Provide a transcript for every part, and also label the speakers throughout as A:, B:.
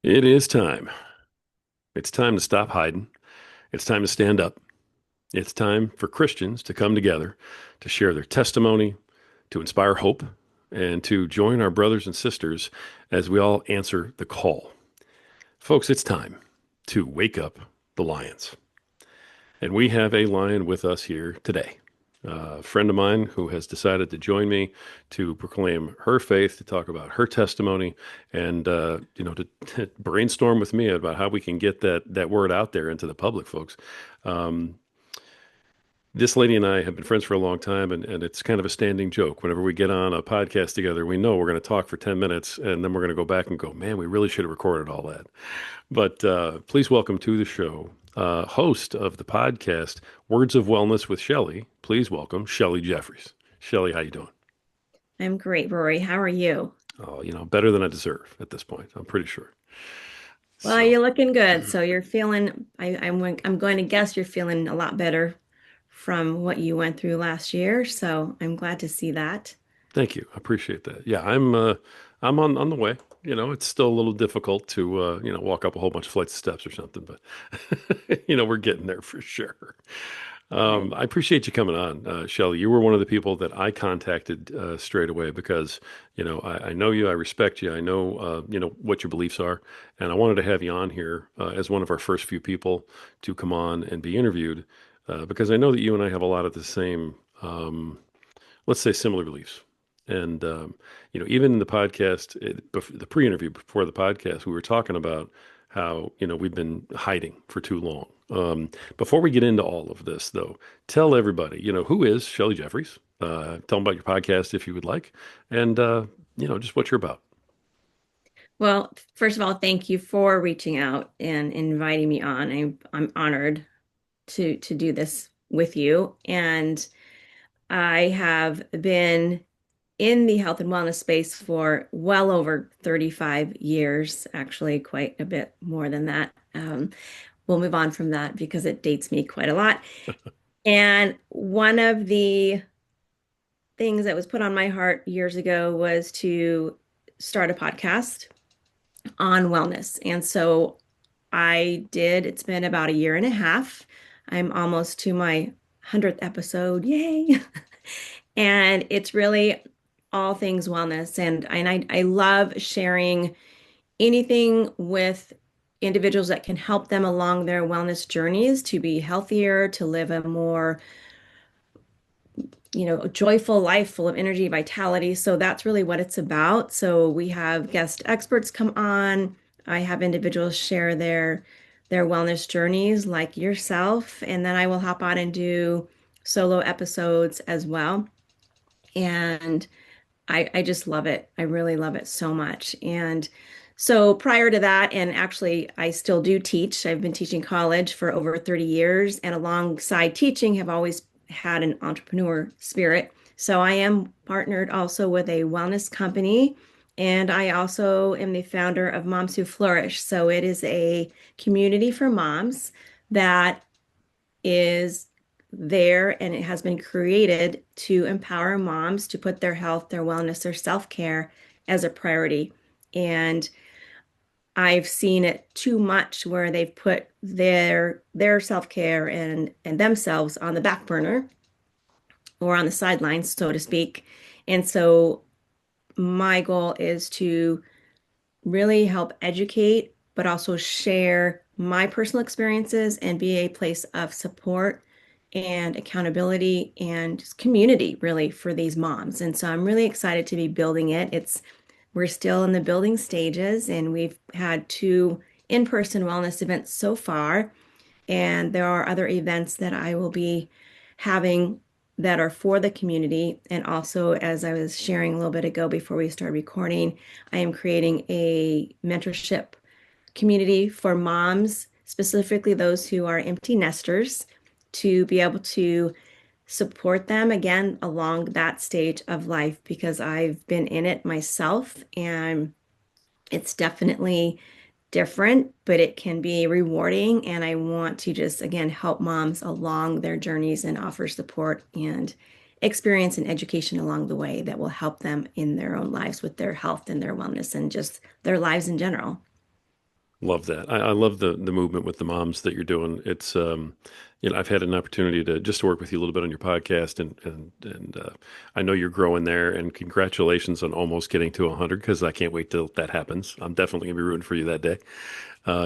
A: It is time. It's time to stop hiding. It's time to stand up. It's time for Christians to come together to share their testimony, to inspire hope, and to join our brothers and sisters as we all answer the call. Folks, it's time to wake up the lions. And we have a lion with us here today. A friend of mine who has decided to join me to proclaim her faith, to talk about her testimony, and to brainstorm with me about how we can get that word out there into the public, folks. Um, this lady and I have been friends for a long time, and it's kind of a standing joke. Whenever we get on a podcast together, we know we're going to talk for 10 minutes, and then we're going to go back and go, man, we really should have recorded all that. But please welcome to the show, host of the podcast, Words of Wellness with Shelly. Please welcome Shelly Jefferis. Shelly, how you doing?
B: I'm great, Rory. How are you?
A: Oh, better than I deserve at this point. I'm pretty sure.
B: Well,
A: So,
B: you're looking good. So you're feeling, I'm going to guess you're feeling a lot better from what you went through last year. So I'm glad to see that.
A: thank you. I appreciate that. Yeah, I'm on the way. It's still a little difficult to walk up a whole bunch of flights of steps or something, but we're getting there for sure.
B: Right.
A: I appreciate you coming on, Shelly. You were one of the people that I contacted straight away because, I know you, I respect you, I know, what your beliefs are, and I wanted to have you on here as one of our first few people to come on and be interviewed because I know that you and I have a lot of the same, let's say, similar beliefs. And even in the podcast, the pre-interview before the podcast, we were talking about how we've been hiding for too long. Before we get into all of this, though, tell everybody who is Shelly Jeffries. Tell them about your podcast if you would like, and just what you're about.
B: Well, first of all, thank you for reaching out and inviting me on. I'm honored to do this with you. And I have been in the health and wellness space for well over 35 years, actually, quite a bit more than that. We'll move on from that because it dates me quite a lot. And one of the things that was put on my heart years ago was to start a podcast on wellness. And so I did. It's been about a year and a half. I'm almost to my 100th episode. Yay. And it's really all things wellness. And I love sharing anything with individuals that can help them along their wellness journeys to be healthier, to live a more, joyful life full of energy, vitality. So that's really what it's about. So we have guest experts come on. I have individuals share their wellness journeys like yourself, and then I will hop on and do solo episodes as well. And I just love it. I really love it so much. And so prior to that, and actually I still do teach. I've been teaching college for over 30 years, and alongside teaching have always had an entrepreneur spirit. So I am partnered also with a wellness company, and I also am the founder of Moms Who Flourish. So it is a community for moms that is there, and it has been created to empower moms to put their health, their wellness, their self-care as a priority. And I've seen it too much where they've put their self-care and themselves on the back burner or on the sidelines, so to speak. And so my goal is to really help educate, but also share my personal experiences and be a place of support and accountability and just community really for these moms. And so I'm really excited to be building it. We're still in the building stages, and we've had two in-person wellness events so far. And there are other events that I will be having that are for the community. And also, as I was sharing a little bit ago before we started recording, I am creating a mentorship community for moms, specifically those who are empty nesters, to be able to support them again along that stage of life because I've been in it myself, and it's definitely different, but it can be rewarding. And I want to just, again, help moms along their journeys and offer support and experience and education along the way that will help them in their own lives with their health and their wellness and just their lives in general.
A: Love that. I love the movement with the moms that you're doing. It's I've had an opportunity to just to work with you a little bit on your podcast, and I know you're growing there. And congratulations on almost getting to 100, because I can't wait till that happens. I'm definitely gonna be rooting for you that day.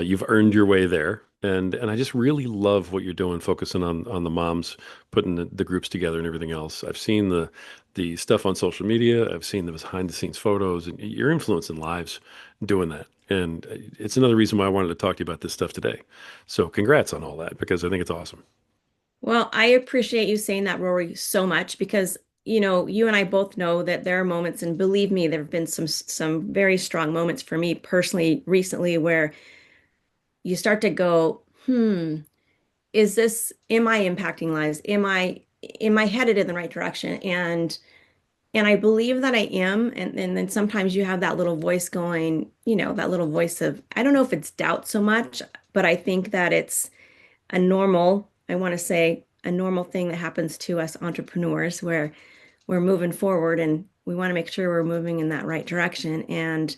A: You've earned your way there, and I just really love what you're doing, focusing on the moms, putting the groups together and everything else. I've seen the stuff on social media. I've seen the behind the scenes photos, and you're influencing lives doing that. And it's another reason why I wanted to talk to you about this stuff today. So congrats on all that, because I think it's awesome.
B: Well, I appreciate you saying that, Rory, so much because, you and I both know that there are moments, and believe me, there have been some very strong moments for me personally recently where you start to go, am I impacting lives? Am I headed in the right direction? And I believe that I am. And then sometimes you have that little voice going, that little voice of, I don't know if it's doubt so much, but I think that it's I want to say a normal thing that happens to us entrepreneurs where we're moving forward and we want to make sure we're moving in that right direction. And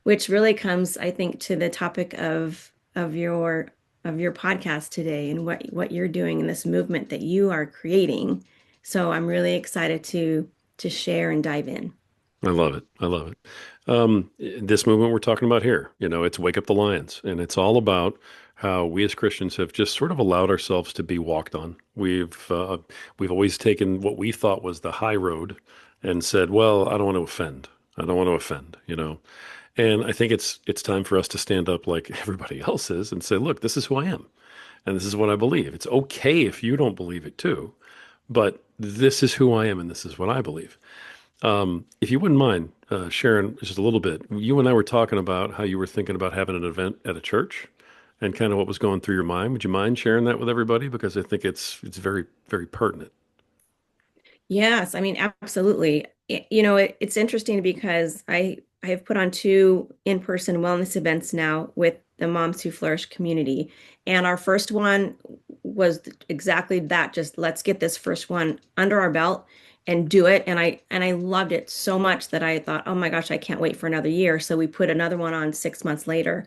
B: which really comes, I think, to the topic of your podcast today and what you're doing in this movement that you are creating. So I'm really excited to share and dive in.
A: I love it. I love it. This movement we're talking about here, it's Wake Up the Lions, and it's all about how we as Christians have just sort of allowed ourselves to be walked on. We've always taken what we thought was the high road and said, "Well, I don't want to offend. I don't want to offend." And I think it's time for us to stand up like everybody else is and say, "Look, this is who I am, and this is what I believe. It's okay if you don't believe it too, but this is who I am, and this is what I believe." If you wouldn't mind sharing just a little bit, you and I were talking about how you were thinking about having an event at a church and kind of what was going through your mind. Would you mind sharing that with everybody? Because I think it's very, very pertinent.
B: Yes, I mean, absolutely. It's interesting because I have put on two in-person wellness events now with the Moms Who Flourish community. And our first one was exactly that, just let's get this first one under our belt and do it. And I loved it so much that I thought, oh my gosh, I can't wait for another year. So we put another one on 6 months later.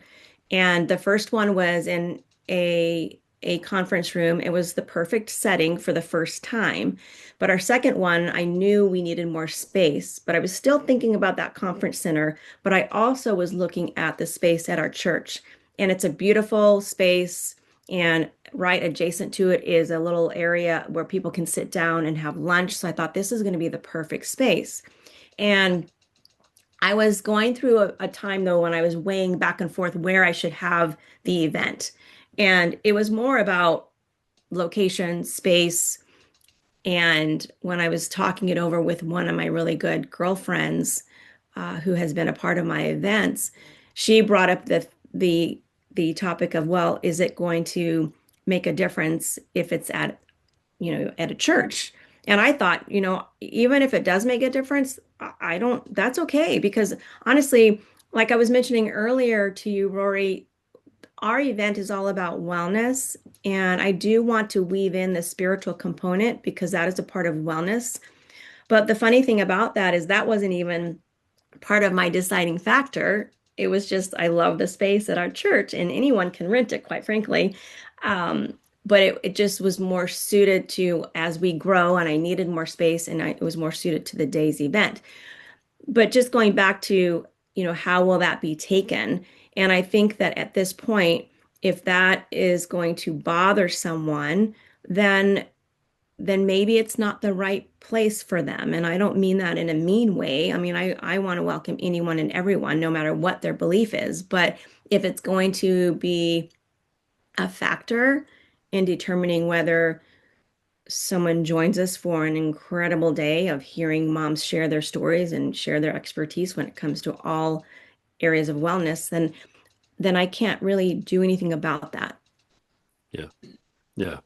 B: And the first one was in a conference room. It was the perfect setting for the first time. But our second one, I knew we needed more space, but I was still thinking about that conference center. But I also was looking at the space at our church, and it's a beautiful space. And right adjacent to it is a little area where people can sit down and have lunch. So I thought this is going to be the perfect space. And I was going through a time though when I was weighing back and forth where I should have the event. And it was more about location, space, and when I was talking it over with one of my really good girlfriends, who has been a part of my events, she brought up the topic of, well, is it going to make a difference if it's at a church? And I thought, even if it does make a difference, I don't, that's okay. Because honestly, like I was mentioning earlier to you, Rory, our event is all about wellness, and I do want to weave in the spiritual component because that is a part of wellness. But the funny thing about that is that wasn't even part of my deciding factor. It was just, I love the space at our church, and anyone can rent it, quite frankly. But it just was more suited to as we grow, and I needed more space, and it was more suited to the day's event. But just going back to, how will that be taken? And I think that at this point, if that is going to bother someone, then maybe it's not the right place for them. And I don't mean that in a mean way. I mean, I want to welcome anyone and everyone, no matter what their belief is. But if it's going to be a factor in determining whether someone joins us for an incredible day of hearing moms share their stories and share their expertise when it comes to all areas of wellness, then I can't really do anything about that.
A: Yeah. Yeah.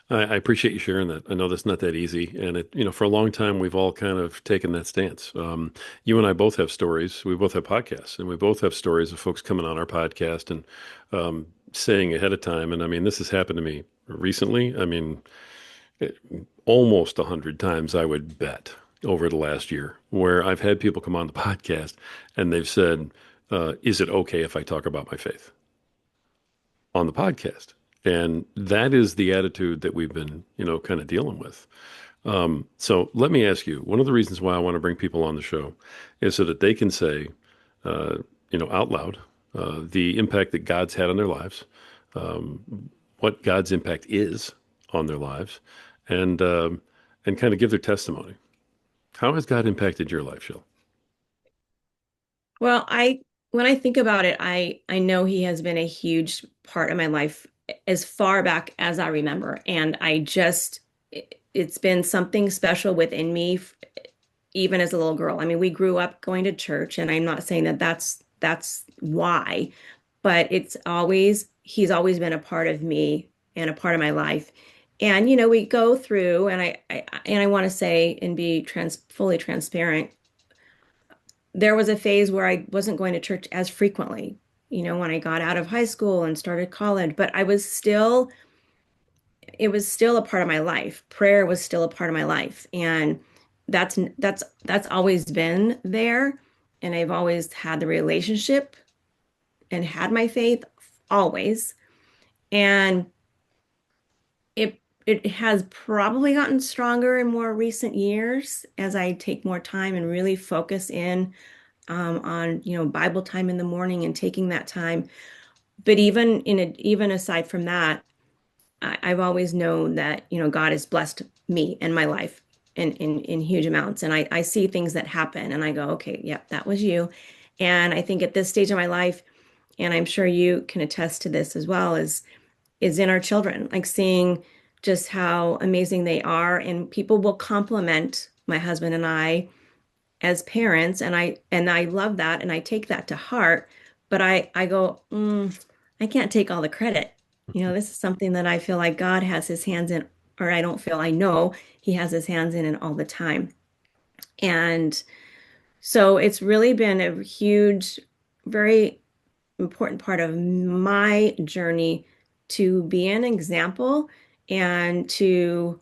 A: I appreciate you sharing that. I know that's not that easy. And for a long time, we've all kind of taken that stance. You and I both have stories. We both have podcasts, and we both have stories of folks coming on our podcast and saying ahead of time. And I mean, this has happened to me recently. I mean, it, almost 100 times, I would bet, over the last year, where I've had people come on the podcast and they've said, is it okay if I talk about my faith? on the podcast. And that is the attitude that we've been, kind of dealing with. So let me ask you, one of the reasons why I want to bring people on the show is so that they can say, uh, out loud, the impact that God's had on their lives, what God's impact is on their lives, and kind of give their testimony. How has God impacted your life, Shell?
B: Well, when I think about it, I know he has been a huge part of my life as far back as I remember. And it's been something special within me even as a little girl. I mean, we grew up going to church, and I'm not saying that that's why, but he's always been a part of me and a part of my life. And we go through, and I want to say and be fully transparent. There was a phase where I wasn't going to church as frequently, when I got out of high school and started college, but it was still a part of my life. Prayer was still a part of my life. And that's always been there. And I've always had the relationship and had my faith always. And it has probably gotten stronger in more recent years as I take more time and really focus in on Bible time in the morning and taking that time. But even aside from that, I've always known that God has blessed me and my life in huge amounts, and I see things that happen, and I go, okay, yep, that was you. And I think at this stage of my life, and I'm sure you can attest to this as well, is in our children, like seeing just how amazing they are, and people will compliment my husband and I as parents, and I love that, and I take that to heart. But I go, I can't take all the credit. This is something that I feel like God has his hands in, or I know he has his hands in it all the time. And so it's really been a huge, very important part of my journey to be an example and to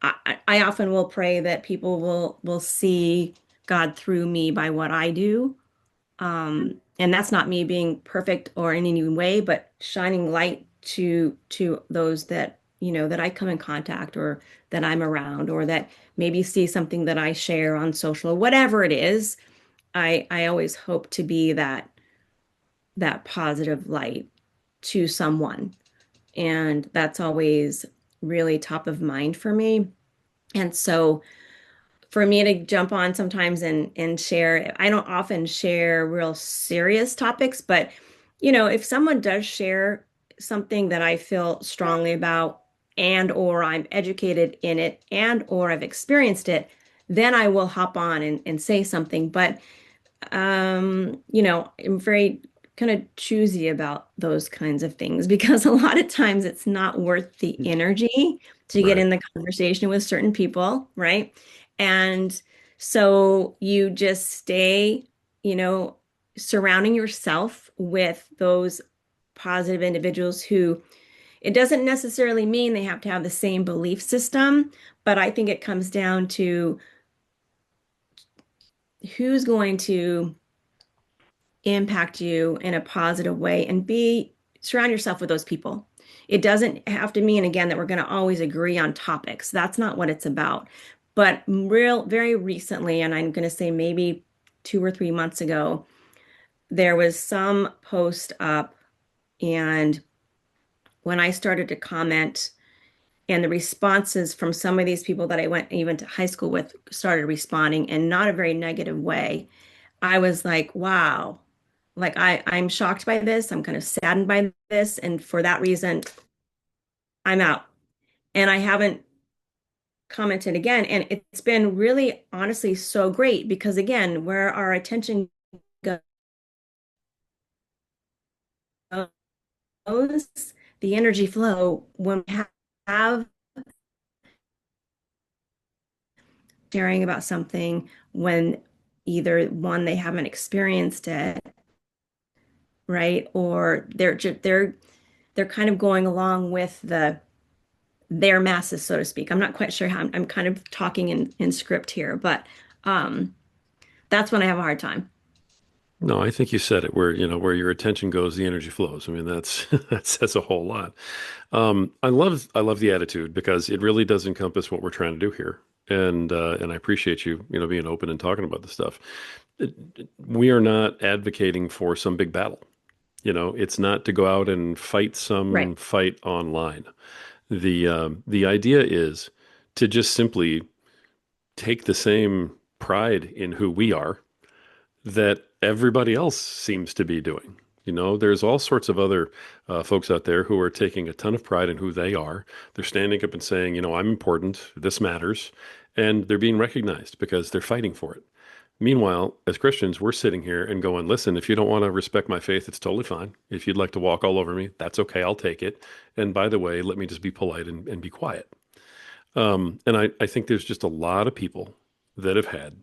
B: I often will pray that people will see God through me by what I do. And that's not me being perfect or in any way, but shining light to those that, that I come in contact or that I'm around or that maybe see something that I share on social, whatever it is. I always hope to be that positive light to someone. And that's always really top of mind for me. And so for me to jump on sometimes and share, I don't often share real serious topics, but if someone does share something that I feel strongly about and or I'm educated in it and or I've experienced it, then I will hop on and say something. But I'm very kind of choosy about those kinds of things because a lot of times it's not worth the energy to get
A: Right.
B: in the conversation with certain people, right? And so you just stay, you know, surrounding yourself with those positive individuals who it doesn't necessarily mean they have to have the same belief system, but I think it comes down to who's going to impact you in a positive way and surround yourself with those people. It doesn't have to mean again that we're going to always agree on topics. That's not what it's about. But very recently, and I'm going to say maybe 2 or 3 months ago, there was some post up, and when I started to comment, and the responses from some of these people that I went even to high school with started responding in not a very negative way. I was like, wow, like I'm shocked by this. I'm kind of saddened by this. And for that reason, I'm out. And I haven't commented again. And it's been really honestly so great because again, where our attention goes, the energy flow when we have sharing about something when either one, they haven't experienced it, right? Or they're kind of going along with their masses, so to speak. I'm not quite sure how I'm kind of talking in script here, but um, that's when I have a hard time.
A: No, I think you said it where, where your attention goes, the energy flows. I mean, that's that says a whole lot. I love the attitude because it really does encompass what we're trying to do here. And I appreciate you, being open and talking about this stuff. We are not advocating for some big battle. It's not to go out and fight
B: Right.
A: some fight online. The idea is to just simply take the same pride in who we are that everybody else seems to be doing. There's all sorts of other folks out there who are taking a ton of pride in who they are. They're standing up and saying, I'm important, this matters, and they're being recognized because they're fighting for it. Meanwhile, as Christians, we're sitting here and going, listen, if you don't want to respect my faith, it's totally fine. If you'd like to walk all over me, that's okay. I'll take it. And by the way, let me just be polite and be quiet. And I think there's just a lot of people that have had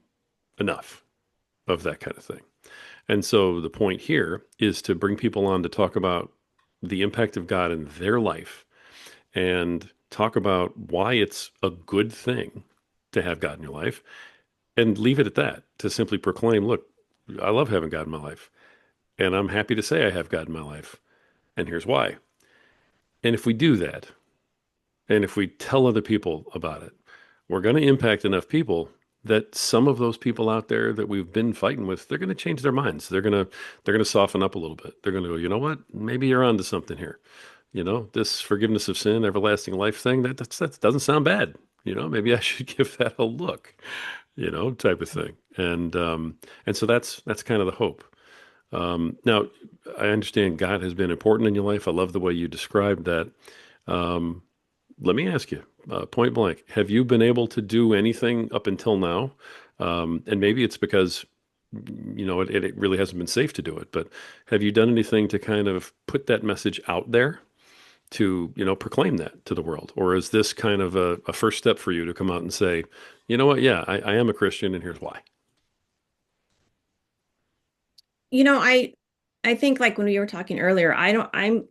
A: enough of that kind of thing. And so the point here is to bring people on to talk about the impact of God in their life and talk about why it's a good thing to have God in your life and leave it at that, to simply proclaim, look, I love having God in my life and I'm happy to say I have God in my life. And here's why. And if we do that, and if we tell other people about it, we're going to impact enough people that some of those people out there that we've been fighting with, they're going to change their minds. They're going to soften up a little bit. They're going to go, you know what? Maybe you're onto something here. This forgiveness of sin, everlasting life thing, that doesn't sound bad. Maybe I should give that a look, type of thing. And so that's kind of the hope. Now, I understand God has been important in your life. I love the way you described that. Um, Let me ask you, point blank, have you been able to do anything up until now? And maybe it's because, it really hasn't been safe to do it, but have you done anything to kind of put that message out there to, proclaim that to the world? Or is this kind of a first step for you to come out and say, you know what? Yeah, I am a Christian and here's why.
B: You know, I think like when we were talking earlier, I don't I'm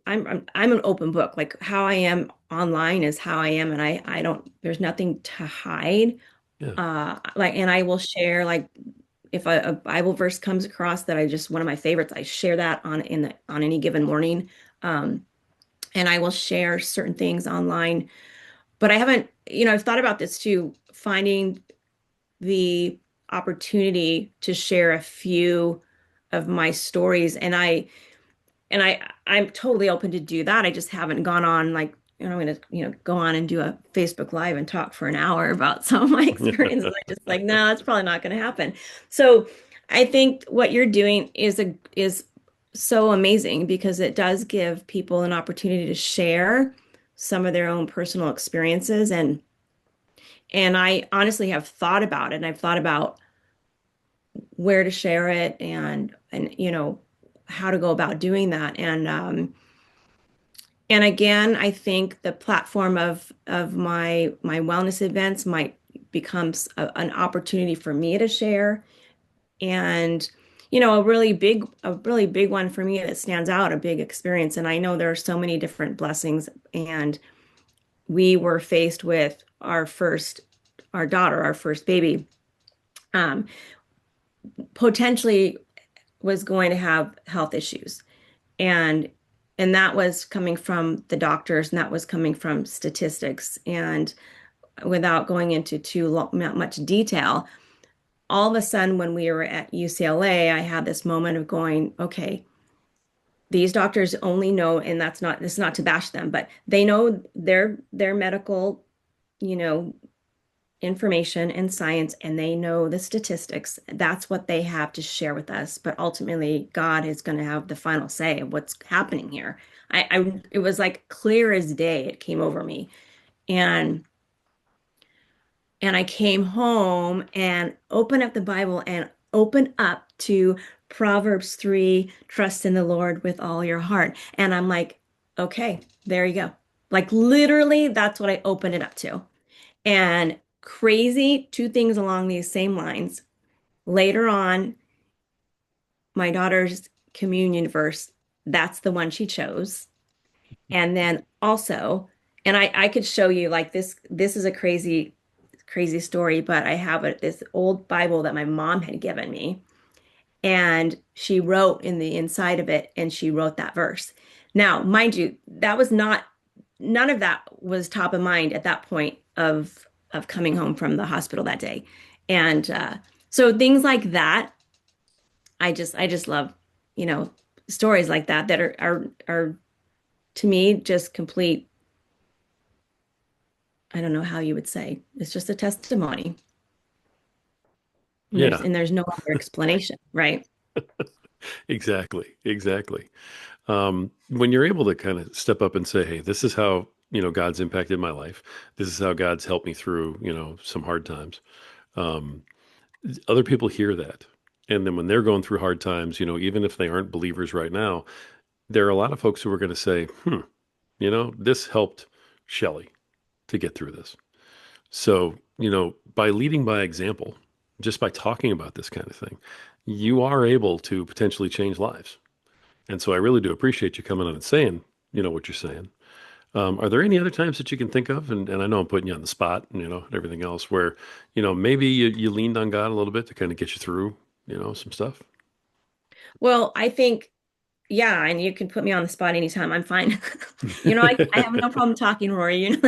B: an open book. Like how I am online is how I am, and I don't there's nothing to hide.
A: Yeah.
B: Like, and I will share, like, if a Bible verse comes across that I just one of my favorites, I share that on any given morning. Um, and I will share certain things online. But I haven't, I've thought about this too, finding the opportunity to share a few of my stories, I'm totally open to do that. I just haven't gone on, like, I'm going to, go on and do a Facebook Live and talk for an hour about some of my experiences. I just like, no, that's probably not going to happen. So I think what you're doing is so amazing because it does give people an opportunity to share some of their own personal experiences, and I honestly have thought about it, and I've thought about where to share it, and how to go about doing that. And again, I think the platform of my wellness events might becomes an opportunity for me to share. And a really big one for me that stands out, a big experience. And I know there are so many different blessings. And we were faced with our daughter, our first baby, um, potentially was going to have health issues. And that was coming from the doctors, and that was coming from statistics. And without going into much detail, all of a sudden, when we were at UCLA, I had this moment of going, okay, these doctors only know, and this is not to bash them, but they know their medical, you know, information and science, and they know the statistics. That's what they have to share with us. But ultimately, God is going to have the final say of what's happening here. It was like clear as day. It came over me, and I came home and opened up the Bible and opened up to Proverbs 3, trust in the Lord with all your heart. And I'm like, okay, there you go. Like literally, that's what I opened it up to. And crazy, two things along these same lines. Later on, my daughter's communion verse, that's the one she chose. And then also, and I could show you like this is a crazy story, but I have this old Bible that my mom had given me. and she wrote in the inside of it, and she wrote that verse. Now, mind you, that was not none of that was top of mind at that point of coming home from the hospital that day. And so things like that, I just love, you know, stories like that that are to me just complete, I don't know how you would say. It's just a testimony. And there's
A: Yeah,
B: and there's no other explanation, right?
A: exactly. Exactly. When you're able to kind of step up and say, hey, this is how, God's impacted my life. This is how God's helped me through, some hard times. Um, Other people hear that. And then when they're going through hard times, even if they aren't believers right now, there are a lot of folks who are going to say, this helped Shelly to get through this. So, by leading by example, just by talking about this kind of thing, you are able to potentially change lives. And so I really do appreciate you coming on and saying, what you're saying. Are there any other times that you can think of? And I know I'm putting you on the spot, and, and everything else where, maybe you leaned on God a little bit to kind of get you through, some stuff.
B: Well, I think, yeah, and you can put me on the spot anytime. I'm fine. I have no problem talking, Rory,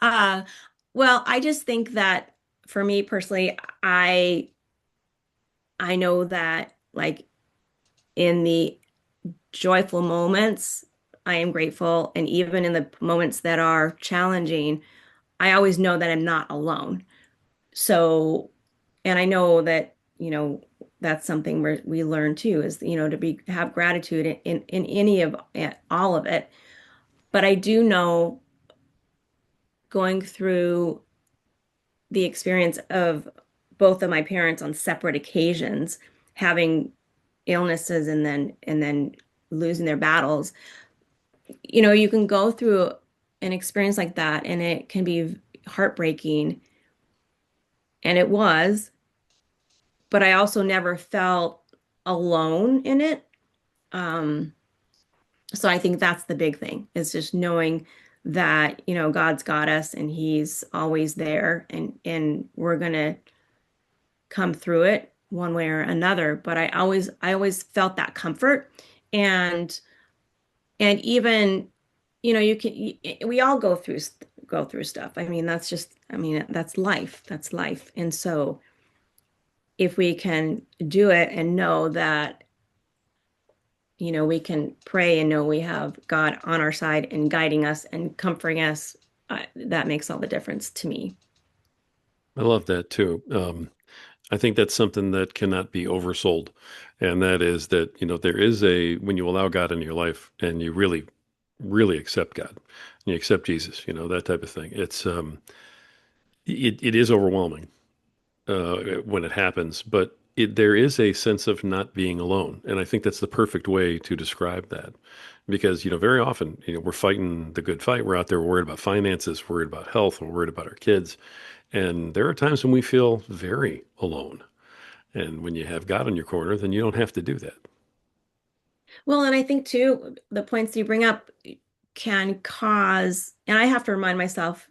B: Uh, well, I just think that for me personally, I know that like in the joyful moments, I am grateful, and even in the moments that are challenging, I always know that I'm not alone. So, and I know that, that's something we learn too is, to have gratitude in any of all of it. But I do know going through the experience of both of my parents on separate occasions having illnesses and then losing their battles, you can go through an experience like that and it can be heartbreaking, and it was, but I also never felt alone in it. um so I think that's the big thing, is just knowing that, God's got us and he's always there, and we're gonna come through it one way or another. But I always felt that comfort. And and even, we all go through stuff. I mean, that's life. That's life. And so if we can do it and know that, we can pray and know we have God on our side and guiding us and comforting us, that makes all the difference to me.
A: I love that too. I think that's something that cannot be oversold. And that is that, there is when you allow God into your life and you really, really accept God, and you accept Jesus, that type of thing. It is overwhelming when it happens, but there is a sense of not being alone. And I think that's the perfect way to describe that. Because, very often, we're fighting the good fight. We're out there worried about finances, worried about health, we're worried about our kids. And there are times when we feel very alone. And when you have God in your corner, then you don't have to do that.
B: Well, and I think too, the points you bring up can cause, and I have to remind myself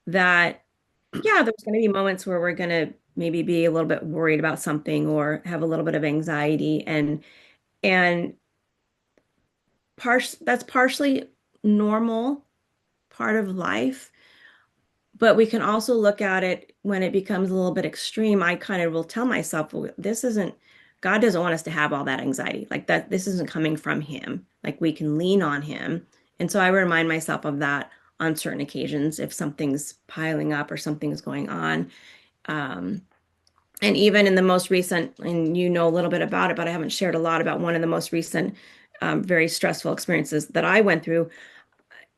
B: that, yeah, there's going to be moments where we're going to maybe be a little bit worried about something or have a little bit of anxiety, and that's partially normal, part of life. But we can also look at it when it becomes a little bit extreme. I kind of will tell myself, well, God doesn't want us to have all that anxiety. Like that, this isn't coming from him. Like we can lean on him. And so I remind myself of that on certain occasions if something's piling up or something's going on. Um, and even in the most recent, and you know a little bit about it, but I haven't shared a lot about one of the most recent, very stressful experiences that I went through.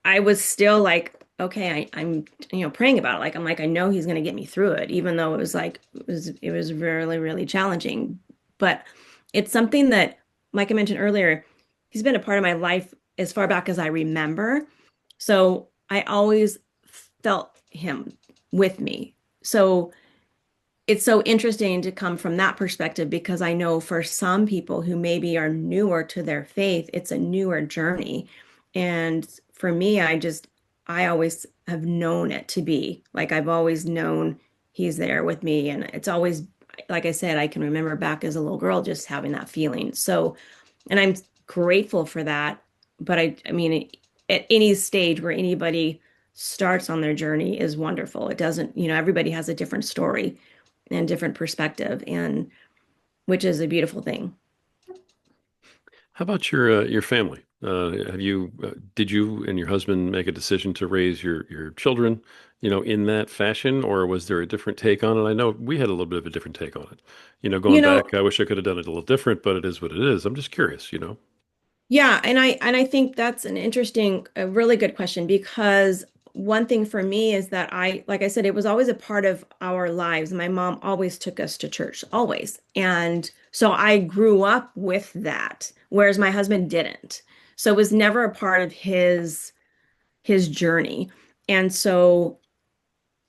B: I was still like, okay, I'm, praying about it. Like, I'm like, I know he's going to get me through it, even though it was really, really challenging. But it's something that, like I mentioned earlier, he's been a part of my life as far back as I remember. So I always felt him with me. So it's so interesting to come from that perspective, because I know for some people who maybe are newer to their faith, it's a newer journey. And for me, I always have known it to be like, I've always known he's there with me. And like I said, I can remember back as a little girl just having that feeling. So, and I'm grateful for that. But I mean, at any stage where anybody starts on their journey is wonderful. It doesn't, everybody has a different story and different perspective, and which is a beautiful thing.
A: How about your family? Did you and your husband make a decision to raise your children, in that fashion, or was there a different take on it? I know we had a little bit of a different take on it.
B: You
A: Going
B: know,
A: back, I wish I could have done it a little different, but it is what it is. I'm just curious.
B: Yeah, and I think that's an interesting, a really good question because one thing for me is that like I said, it was always a part of our lives. My mom always took us to church, always. And so I grew up with that, whereas my husband didn't. So it was never a part of his journey. And so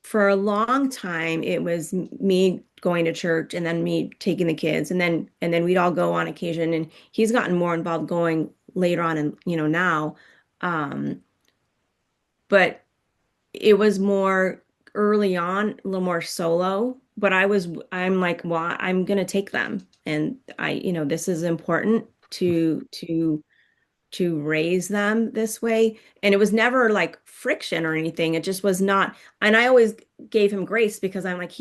B: for a long time it was me going to church and then me taking the kids and then we'd all go on occasion, and he's gotten more involved going later on and now, um but it was more early on, a little more solo, but I'm like, well, I'm gonna take them, and this is important to raise them this way. And it was never like friction or anything. It just was not. And I always gave him grace because I'm like,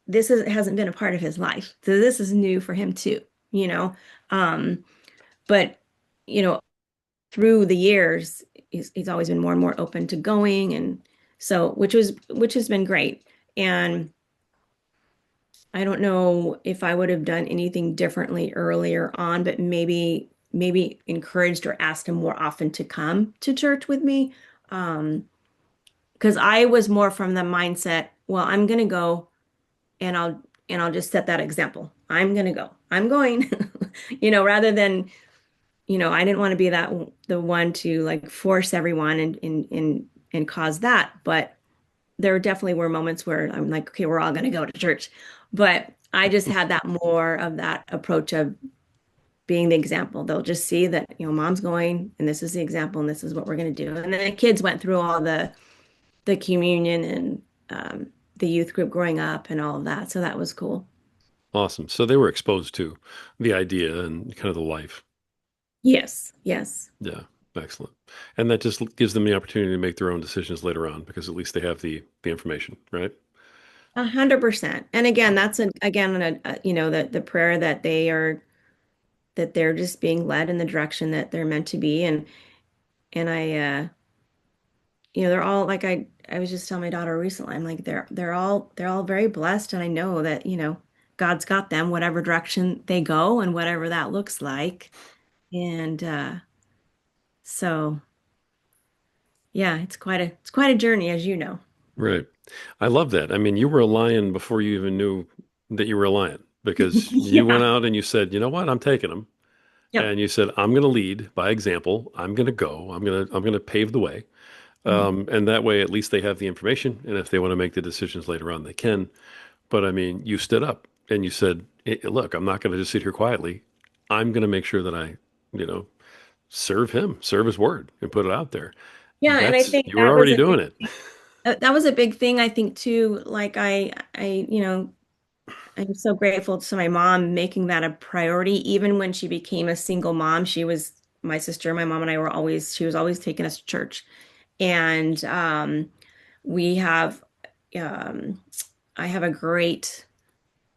B: this hasn't been a part of his life. So this is new for him too, you know? Um, but, you know, through the years, he's always been more and more open to going. And so, which has been great. And I don't know if I would have done anything differently earlier on, but maybe encouraged or asked him more often to come to church with me. Um, because I was more from the mindset, well, I'm gonna go and I'll just set that example. I'm gonna go. I'm going, rather than, I didn't want to be the one to like force everyone and cause that. But there definitely were moments where I'm like, okay, we're all going to go to church. But I just had that more of that approach of being the example. They'll just see that, mom's going and this is the example and this is what we're going to do. And then the kids went through all the communion and the youth group growing up and all of that. So that was cool.
A: Awesome. So they were exposed to the idea and kind of the life.
B: Yes, yes.
A: Yeah, excellent. And that just gives them the opportunity to make their own decisions later on because at least they have the information, right?
B: 100%. And again, that's again the prayer that they're just being led in the direction that they're meant to be. And they're all like I was just telling my daughter recently, I'm like they're all very blessed, and I know that, God's got them whatever direction they go and whatever that looks like. And so yeah, it's quite a journey, as you know.
A: Right. I love that. I mean, you were a lion before you even knew that you were a lion because you went
B: Yeah.
A: out and you said, you know what, I'm taking them.
B: Yep.
A: And you said, I'm going to lead by example. I'm going to go. I'm going to pave the way.
B: Mhm.
A: And that way, at least they have the information. And if they want to make the decisions later on, they can. But I mean, you stood up and you said, look, I'm not going to just sit here quietly. I'm going to make sure that I, you know, serve him, serve his word and put it out there.
B: Yeah, and I think
A: You were already doing it.
B: that was a big thing, I think, too. Like I'm so grateful to my mom making that a priority. Even when she became a single mom, my sister, my mom and I she was always taking us to church. And we have, um, I have a great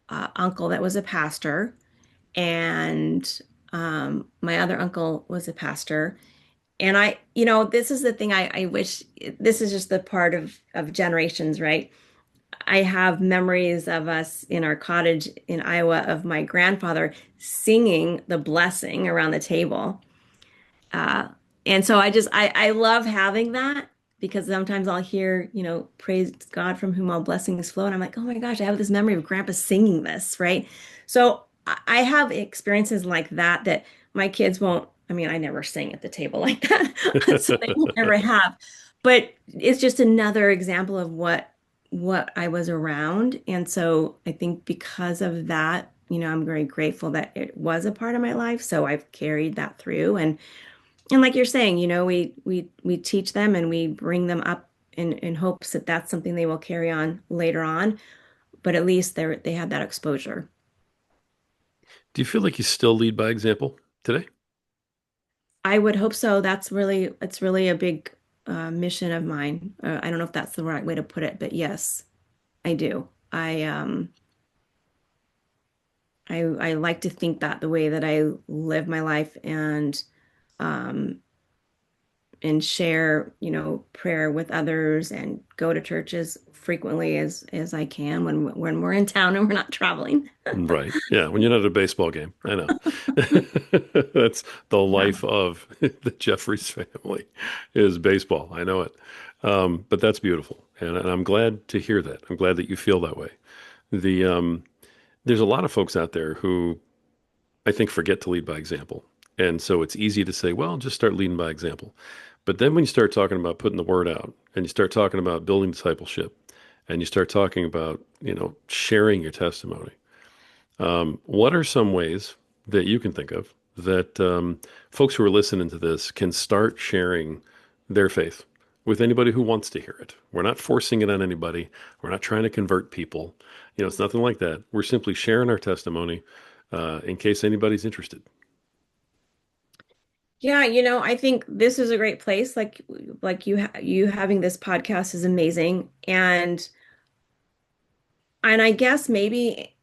B: uncle that was a pastor, and my other uncle was a pastor. And this is the thing I wish, this is just the part of generations, right? I have memories of us in our cottage in Iowa of my grandfather singing the blessing around the table. Uh, and so I love having that because sometimes I'll hear, praise God from whom all blessings flow. And I'm like, oh my gosh, I have this memory of grandpa singing this, right? So I have experiences like that my kids won't, I mean, I never sing at the table like that. So they will never have. But it's just another example of what I was around. And so I think because of that, I'm very grateful that it was a part of my life. So I've carried that through. And like you're saying, we teach them and we bring them up in hopes that that's something they will carry on later on. but at least they had that exposure.
A: Do you feel like you still lead by example today?
B: I would hope so. It's really a big mission of mine. I don't know if that's the right way to put it, but yes, I do. I like to think that the way that I live my life um, and share, prayer with others and go to churches frequently as I can when we're in town and we're not traveling.
A: Right. Yeah. When you're not at a baseball game, I know. That's the
B: Yeah.
A: life of the Jeffries family is baseball. I know it. But that's beautiful. And I'm glad to hear that. I'm glad that you feel that way. The There's a lot of folks out there who I think forget to lead by example. And so it's easy to say, well, just start leading by example. But then when you start talking about putting the word out and you start talking about building discipleship and you start talking about, sharing your testimony, what are some ways that you can think of that folks who are listening to this can start sharing their faith with anybody who wants to hear it? We're not forcing it on anybody. We're not trying to convert people. It's nothing like that. We're simply sharing our testimony in case anybody's interested.
B: Yeah, I think this is a great place. You having this podcast is amazing. And I guess maybe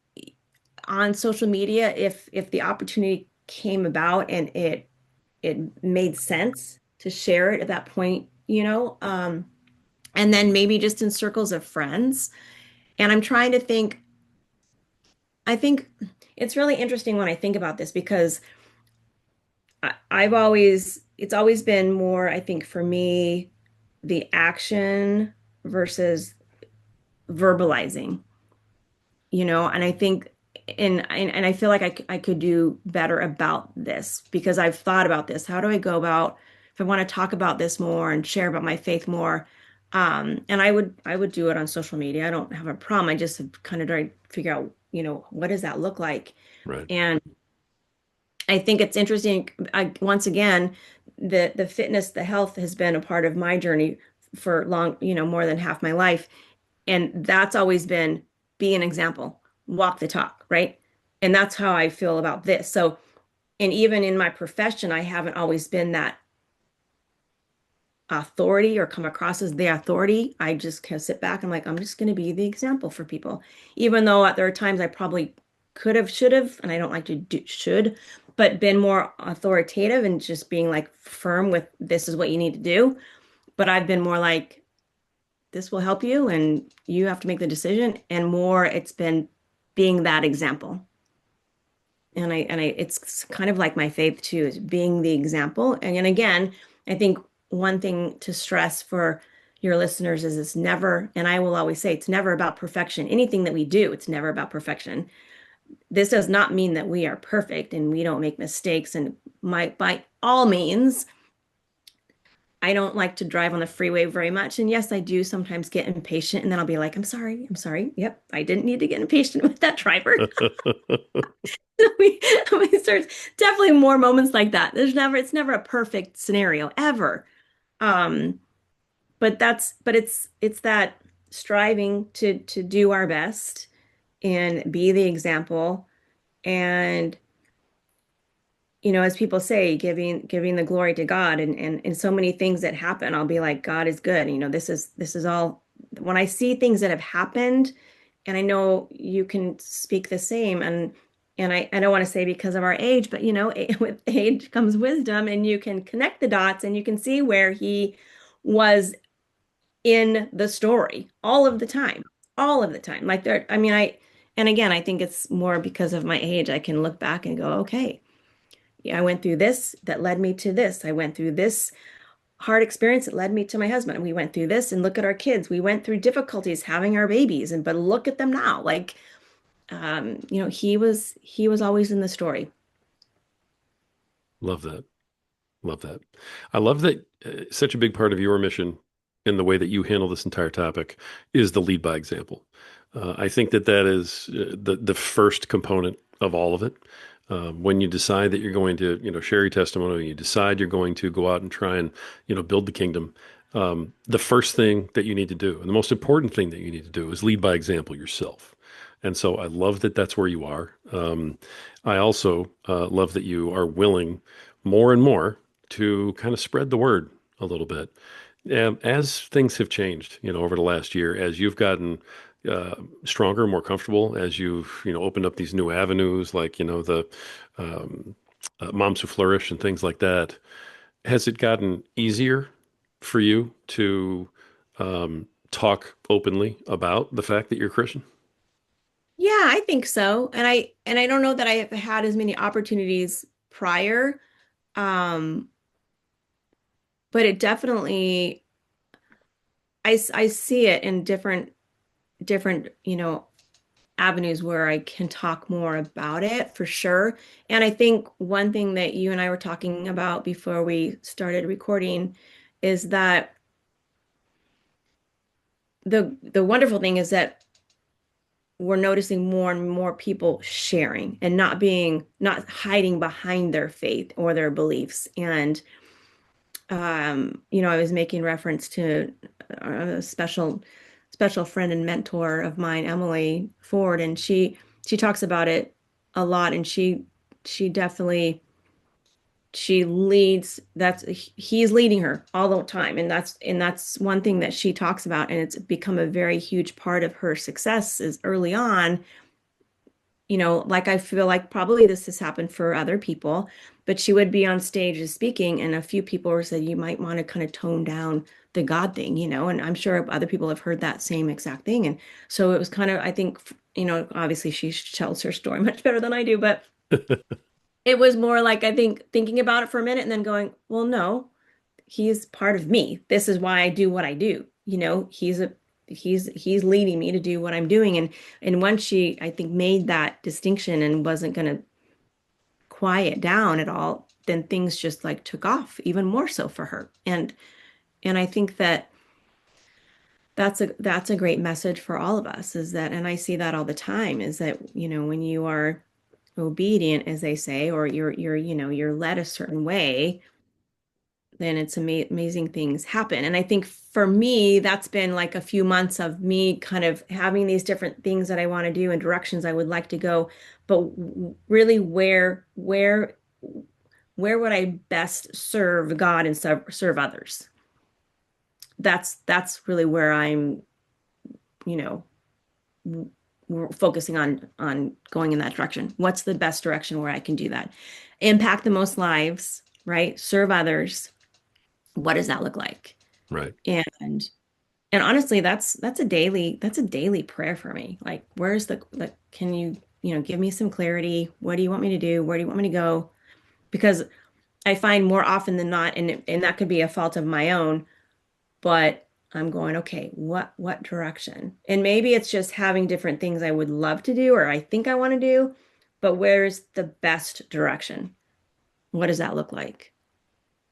B: on social media, if the opportunity came about and it made sense to share it at that point, and then maybe just in circles of friends. And I'm trying to think, I think it's really interesting when I think about this because it's always been more, I think, for me, the action versus verbalizing, and I think, and I feel like I could do better about this because I've thought about this. How do I go about if I want to talk about this more and share about my faith more? And I would do it on social media. I don't have a problem. I just have kind of tried to figure out, what does that look like?
A: Right.
B: And I think it's interesting. Once again, the fitness, the health has been a part of my journey for long, more than half my life. And that's always been be an example, walk the talk, right? And that's how I feel about this. So, and even in my profession, I haven't always been that authority or come across as the authority. I just kind of sit back. I'm like, I'm just going to be the example for people, even though there are times I probably could have, should have, and I don't like to do should, but been more authoritative and just being like firm with this is what you need to do. But I've been more like, this will help you and you have to make the decision. And more, it's been being that example. It's kind of like my faith too, is being the example. And again, I think one thing to stress for your listeners is it's never, and I will always say it's never about perfection. Anything that we do, it's never about perfection. This does not mean that we are perfect and we don't make mistakes. And by all means, I don't like to drive on the freeway very much. And yes, I do sometimes get impatient and then I'll be like, I'm sorry, I'm sorry. Yep, I didn't need to get impatient with that driver. There's definitely more moments like that. It's never a perfect scenario ever. Um, but it's that striving to do our best and be the example. And as people say, giving the glory to God and so many things that happen, I'll be like, God is good. This is all when I see things that have happened, and I know you can speak the same, and I don't want to say because of our age, but with age comes wisdom, and you can connect the dots and you can see where he was in the story all of the time. All of the time. Like there, I mean, and again, I think it's more because of my age. I can look back and go, okay, yeah, I went through this that led me to this. I went through this hard experience that led me to my husband. And we went through this and look at our kids. We went through difficulties having our babies and but look at them now. Like he was always in the story.
A: Love that. Love that. I love that such a big part of your mission in the way that you handle this entire topic is the lead by example. I think that that is the first component of all of it. When you decide that you're going to, share your testimony, you decide you're going to go out and try and, build the kingdom. The first thing that you need to do, and the most important thing that you need to do, is lead by example yourself. And so I love that that's where you are. I also love that you are willing more and more to kind of spread the word a little bit. As things have changed, over the last year, as you've gotten stronger, more comfortable, as you've, opened up these new avenues, like, the um, Moms Who Flourish and things like that, has it gotten easier for you to talk openly about the fact that you're Christian?
B: Yeah, I think so. And I don't know that I have had as many opportunities prior. Um, but it definitely I see it in different, avenues where I can talk more about it for sure. And I think one thing that you and I were talking about before we started recording is that the wonderful thing is that we're noticing more and more people sharing and not hiding behind their faith or their beliefs. And I was making reference to a special friend and mentor of mine, Emily Ford, and she talks about it a lot, and she definitely she leads that's he's leading her all the time, and that's one thing that she talks about, and it's become a very huge part of her success is early on. Like I feel like probably this has happened for other people, but she would be on stage speaking, and a few people were said you might want to kind of tone down the God thing, and I'm sure other people have heard that same exact thing. And so it was kind of, I think, obviously she tells her story much better than I do, but it was more like, I think, thinking about it for a minute and then going, well, no, he's part of me. This is why I do what I do. He's leading me to do what I'm doing. And once she, I think, made that distinction and wasn't going to quiet down at all, then things just like took off even more so for her. And I think that that's a great message for all of us is that, and I see that all the time, is that, when you are obedient, as they say, or you're led a certain way, then it's amazing things happen. And I think for me, that's been like a few months of me kind of having these different things that I want to do and directions I would like to go, but really where would I best serve God and serve others? That's really where I'm, you know, focusing on going in that direction. What's the best direction where I can do that? Impact the most lives, right? Serve others. What does that look like?
A: Right.
B: And And honestly, that's a daily prayer for me. Like, where's the can you give me some clarity? What do you want me to do? Where do you want me to go? Because I find more often than not, and that could be a fault of my own, but I'm going, okay, what direction? And maybe it's just having different things I would love to do or I think I want to do, but where's the best direction? What does that look like?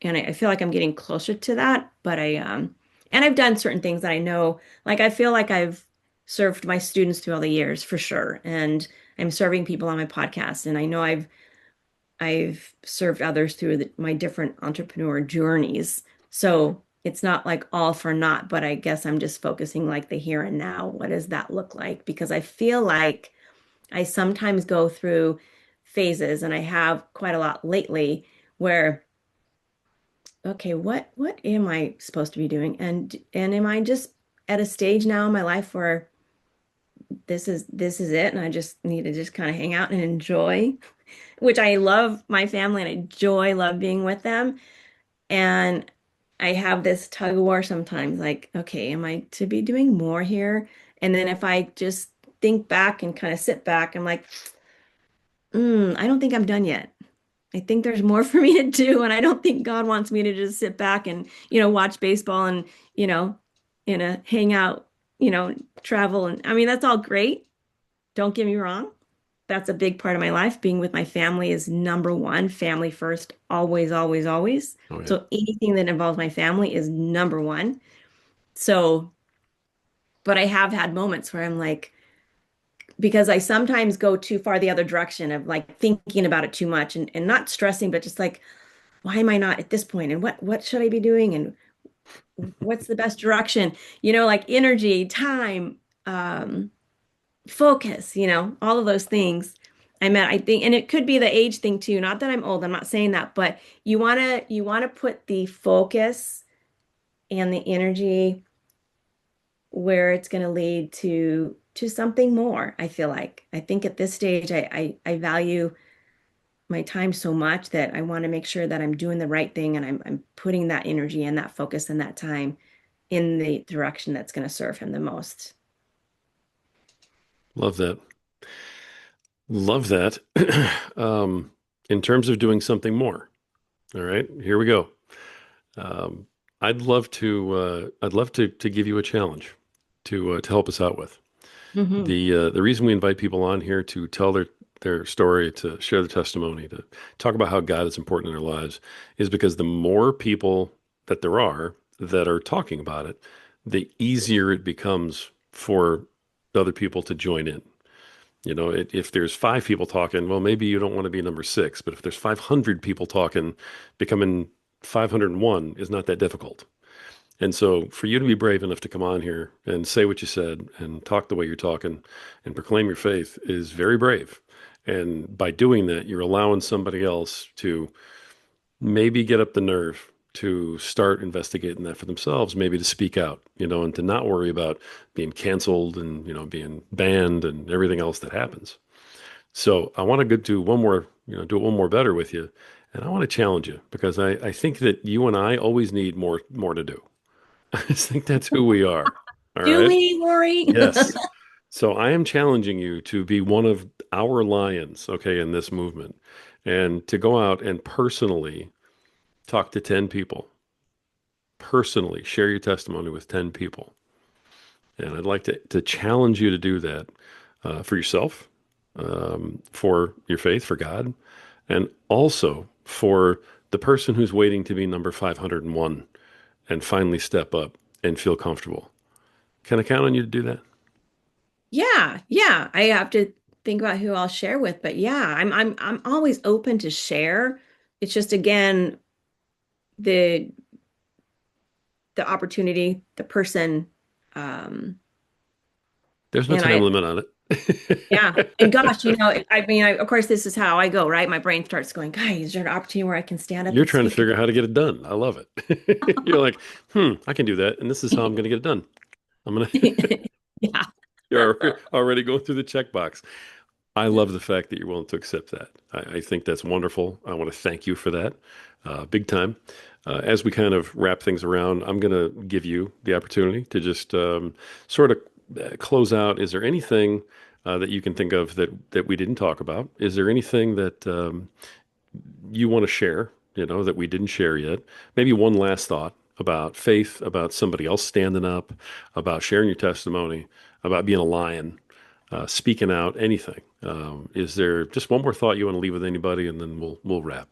B: And I feel like I'm getting closer to that, but and I've done certain things that I know, like I feel like I've served my students through all the years for sure, and I'm serving people on my podcast, and I know I've served others through my different entrepreneur journeys. So it's not like all for naught, but I guess I'm just focusing like the here and now. What does that look like? Because I feel like I sometimes go through phases, and I have quite a lot lately, where okay, what am I supposed to be doing? And am I just at a stage now in my life where this is it and I just need to just kind of hang out and enjoy, which I love my family and I enjoy love being with them. And I have this tug of war sometimes, like, okay, am I to be doing more here? And then if I just think back and kind of sit back, I'm like, I don't think I'm done yet. I think there's more for me to do, and I don't think God wants me to just sit back and, watch baseball and, you know, hang out, travel. And I mean, that's all great. Don't get me wrong. That's a big part of my life. Being with my family is number one, family first, always, always, always.
A: Oh, yeah.
B: So anything that involves my family is number one. So, but I have had moments where I'm like, because I sometimes go too far the other direction of like thinking about it too much and not stressing, but just like, why am I not at this point? And what should I be doing? And what's the best direction? Like energy, time, um, focus, all of those things. I think, and it could be the age thing too. Not that I'm old, I'm not saying that, but you want to put the focus and the energy where it's going to lead to something more. I feel like I think at this stage I value my time so much that I want to make sure that I'm doing the right thing and I'm putting that energy and that focus and that time in the direction that's going to serve him the most.
A: Love that. Love that. In terms of doing something more, all right, here we go. Um, I'd love to give you a challenge to help us out with.
B: Hmm.
A: The reason we invite people on here to tell their story, to share their testimony, to talk about how God is important in their lives, is because the more people that there are that are talking about it, the easier it becomes for other people to join in. If there's five people talking, well, maybe you don't want to be number six, but if there's 500 people talking, becoming 501 is not that difficult. And so for you to be brave enough to come on here and say what you said and talk the way you're talking and proclaim your faith is very brave. And by doing that, you're allowing somebody else to maybe get up the nerve to start investigating that for themselves, maybe to speak out, and to not worry about being canceled and, being banned and everything else that happens. So I want to go do one more, do it one more better with you. And I want to challenge you because I think that you and I always need more to do. I just think that's who we are. All
B: Do
A: right.
B: we, Lori?
A: Yes. So I am challenging you to be one of our lions, okay, in this movement and to go out and personally talk to 10 people, personally share your testimony with 10 people. And I'd like to challenge you to do that for yourself, for your faith, for God, and also for the person who's waiting to be number 501 and finally step up and feel comfortable. Can I count on you to do that?
B: Yeah, yeah. I have to think about who I'll share with, but yeah, I'm always open to share. It's just again the the opportunity, the person, um,
A: There's no
B: and
A: time
B: I
A: limit on
B: yeah. And
A: it.
B: gosh, I mean, of course, this is how I go, right? My brain starts going, guys, is there an opportunity where I can stand up
A: You're
B: and
A: trying to
B: speak
A: figure
B: about
A: out how to get it done. I love it. You're like, I can do that. And this is how I'm going to get it done. I'm going to,
B: it? Yeah.
A: you're already going through the checkbox. I love the fact that you're willing to accept that. I think that's wonderful. I want to thank you for that, big time. As we kind of wrap things around, I'm going to give you the opportunity to just sort of close out. Is there anything that you can think of that we didn't talk about? Is there anything that you want to share, that we didn't share yet? Maybe one last thought about faith, about somebody else standing up, about sharing your testimony, about being a lion, speaking out, anything. Is there just one more thought you want to leave with anybody, and then we'll wrap?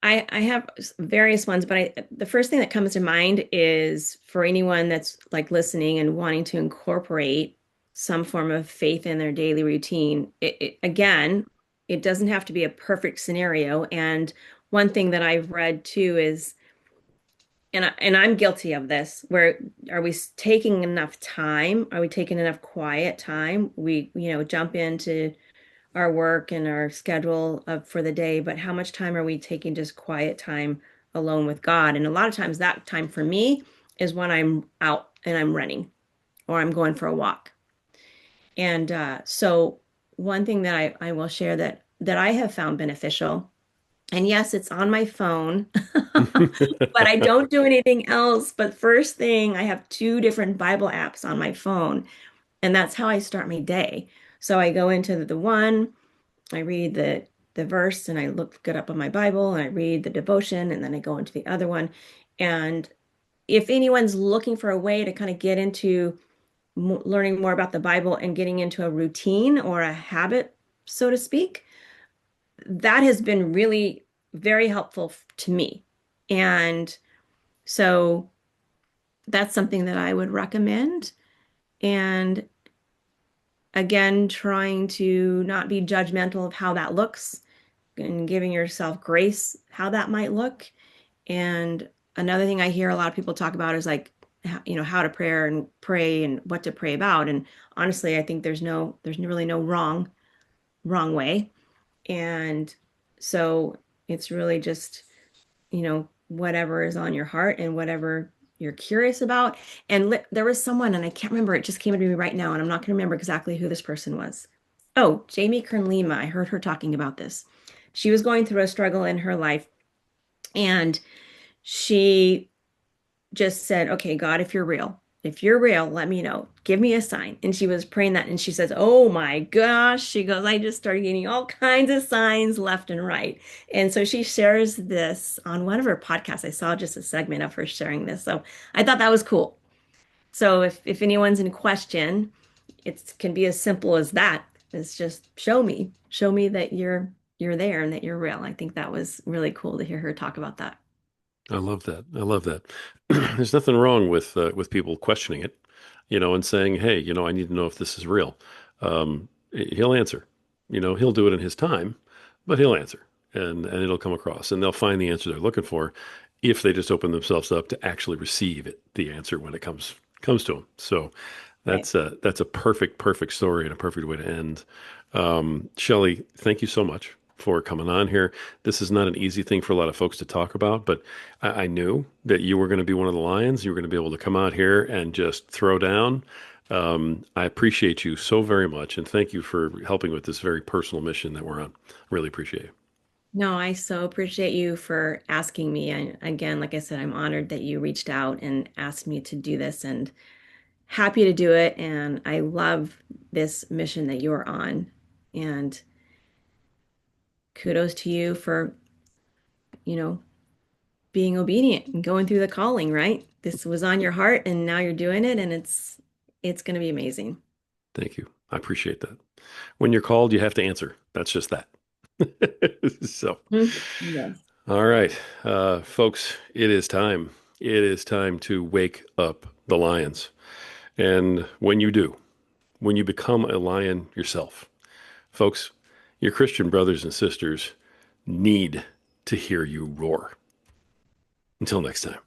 B: I have various ones, but the first thing that comes to mind is for anyone that's like listening and wanting to incorporate some form of faith in their daily routine. Again, it doesn't have to be a perfect scenario. And one thing that I've read too is, and I'm guilty of this, where are we taking enough time? Are we taking enough quiet time? We, jump into our work and our schedule for the day, but how much time are we taking just quiet time alone with God? And a lot of times that time for me is when I'm out and I'm running or I'm going for a walk. And so one thing that I will share that I have found beneficial, and yes, it's on my phone, but I don't do anything else. But first thing, I have two different Bible apps on my phone, and that's how I start my day. So I go into the one, I read the verse and I look it up on my Bible and I read the devotion and then I go into the other one. And if anyone's looking for a way to kind of get into learning more about the Bible and getting into a routine or a habit, so to speak, that has been really very helpful to me. And so that's something that I would recommend. And again, trying to not be judgmental of how that looks and giving yourself grace how that might look. And another thing I hear a lot of people talk about is like how to pray and what to pray about. And honestly, I think there's really no wrong way. And so it's really just, whatever is on your heart and whatever you're curious about. And there was someone, and I can't remember, it just came to me right now, and I'm not going to remember exactly who this person was. Oh, Jamie Kern Lima. I heard her talking about this. She was going through a struggle in her life, and she just said, okay, God, if you're real, let me know. Give me a sign. And she was praying that. And she says, oh my gosh. She goes, I just started getting all kinds of signs left and right. And so she shares this on one of her podcasts. I saw just a segment of her sharing this. So I thought that was cool. So if anyone's in question, it can be as simple as that. It's just show me that you're there and that you're real. I think that was really cool to hear her talk about that.
A: I love that. I love that. There's nothing wrong with people questioning it, and saying, "Hey, I need to know if this is real." He'll answer. He'll do it in his time, but he'll answer, and it'll come across, and they'll find the answer they're looking for if they just open themselves up to actually receive the answer when it comes to them. So
B: Right.
A: that's a perfect story and a perfect way to end. Shelly, thank you so much for coming on here. This is not an easy thing for a lot of folks to talk about, but I knew that you were going to be one of the lions. You were going to be able to come out here and just throw down. I appreciate you so very much, and thank you for helping with this very personal mission that we're on. Really appreciate it.
B: No, I so appreciate you for asking me. And again, like I said, I'm honored that you reached out and asked me to do this and happy to do it. And I love this mission that you're on. And kudos to you for, you know, being obedient and going through the calling, right? This was on your heart and now you're doing it and it's going to be amazing.
A: Thank you. I appreciate that. When you're called, you have to answer. That's just that. So,
B: Mhm. Yes.
A: all right, folks, it is time. It is time to wake up the lions. And when you do, when you become a lion yourself, folks, your Christian brothers and sisters need to hear you roar. Until next time.